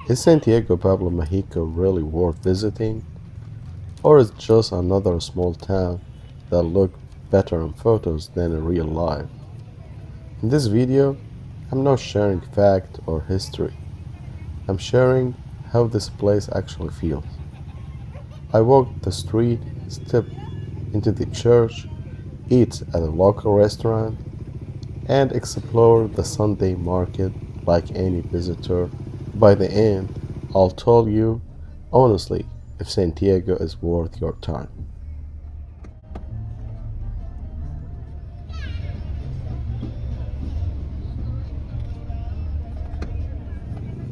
Is Santiago Pueblo Mágico really worth visiting? Or is it just another small town that looks better in photos than in real life? In this video, I'm not sharing fact or history. I'm sharing how this place actually feels. I walked the street, stepped into the church, eat at a local restaurant, and explored the Sunday market like any visitor. By the end, I'll tell you honestly if Santiago is worth your time.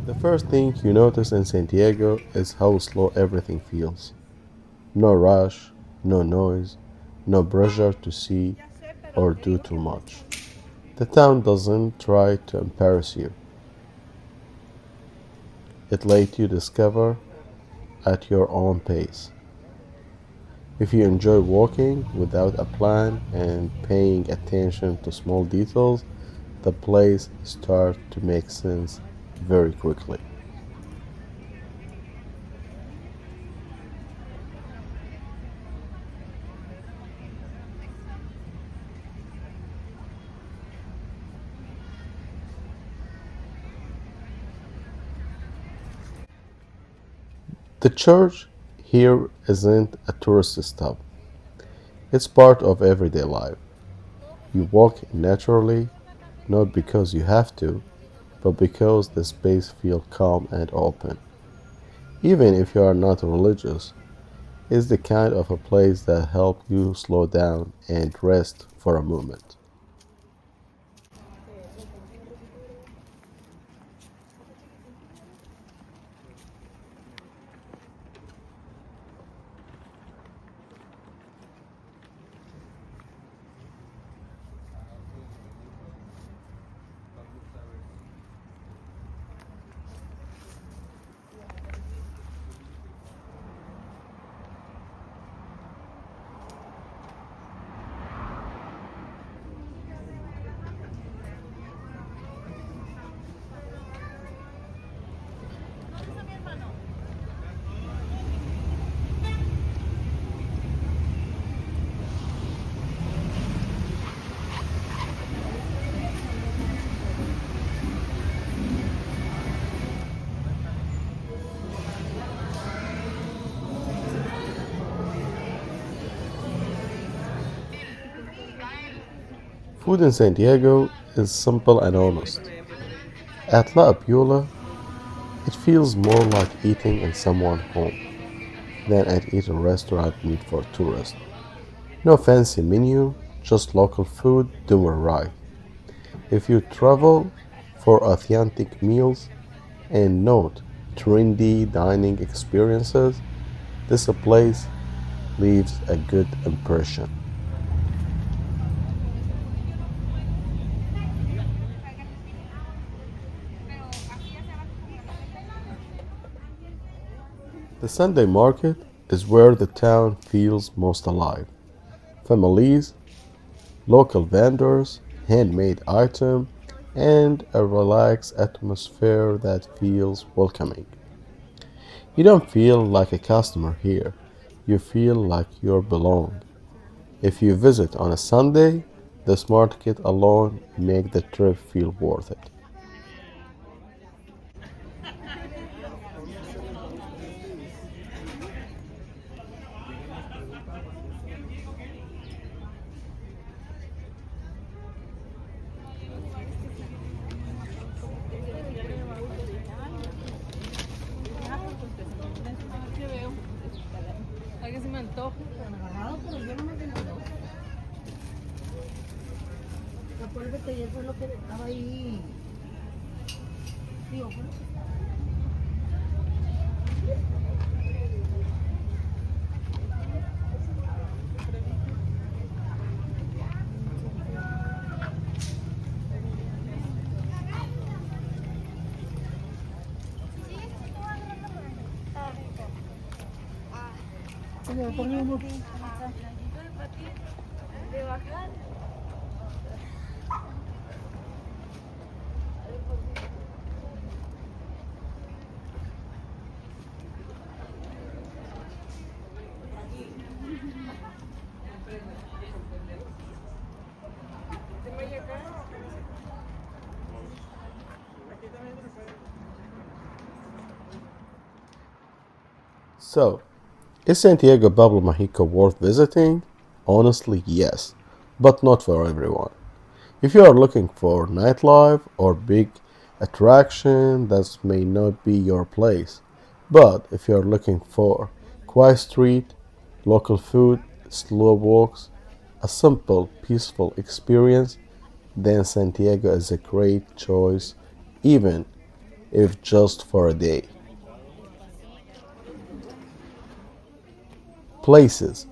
The first thing you notice in Santiago is how slow everything feels. No rush, no noise, no pressure to see or do too much. The town doesn't try to embarrass you, it lets you discover at your own pace. If you enjoy walking without a plan and paying attention to small details, the place starts to make sense very quickly. The church here isn't a tourist stop, it's part of everyday life. You walk naturally, not because you have to, but because the space feels calm and open. Even if you are not religious, it's the kind of a place that helps you slow down and rest for a moment. Food in Santiago is simple and honest. At La Apiola, it feels more like eating in someone's home than at eating restaurant meat for tourists. No fancy menu, just local food doing right. If you travel for authentic meals and not trendy dining experiences, this place leaves a good impression. The Sunday market is where the town feels most alive. Families, local vendors, handmade items, and a relaxed atmosphere that feels welcoming. You don't feel like a customer here. You feel like you belong. If you visit on a Sunday, this market alone make the trip feel worth it. Acuérdate, y eso es lo que estaba ahí. Digo, bueno, pues ya poníamos. So, is Santiago Pueblo Mágico worth visiting? Honestly, yes, but not for everyone. If you are looking for nightlife or big attraction, that may not be your place. But if you are looking for quiet street, local food, slow walks, a simple, peaceful experience, then Santiago is a great choice, even if just for a day. Places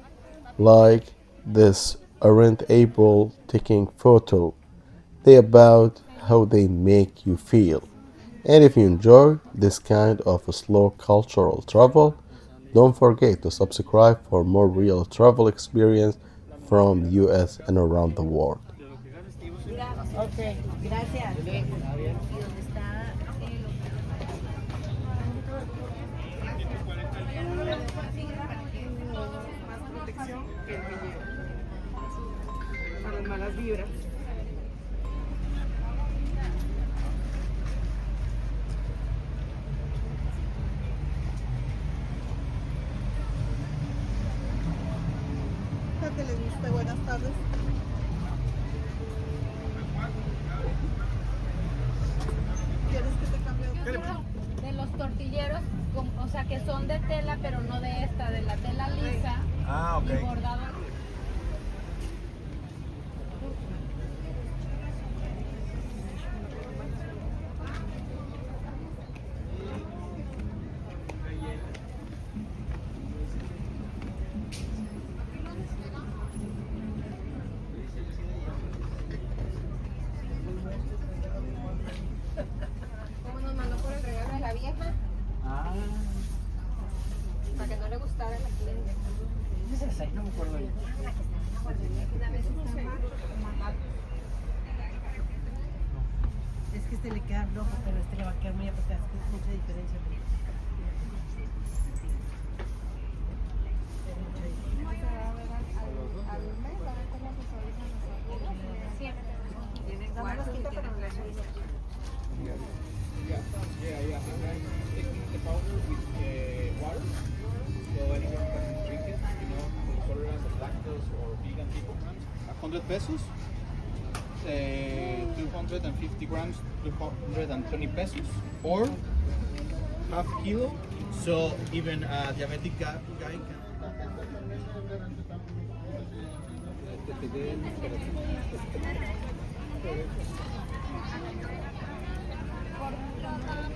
like this aren't able taking photo. They about how they make you feel. And if you enjoy this kind of a slow cultural travel, don't forget to subscribe for more real travel experience from the US and around the world. Ok, gracias. ¿Y dónde está el Más protección que el que lleva para las malas vibras. La televista, buenas tardes. ¿Quieres que te cambie otro? De los tortilleros, o sea, que son de tela, pero no de esta, de la tela lisa y bordado. Como nos mandó por el regalo de la vieja, para que no le gustara a la cliente. ¿Es esa? No me acuerdo bien. Una vez estaba Es que este le queda rojo, pero este le va a quedar muy apretado. Es que es mucha diferencia. al mes, a ver cómo se suavizan los ojos. Tiene cuarzo y tiene flecha. Yeah. Taking the powder with water, so anyone can drink it. Intolerance of lactose or vegan people. 100 pesos. 250 grams, 220 pesos, or half kilo. So even a diabetic guy can. Por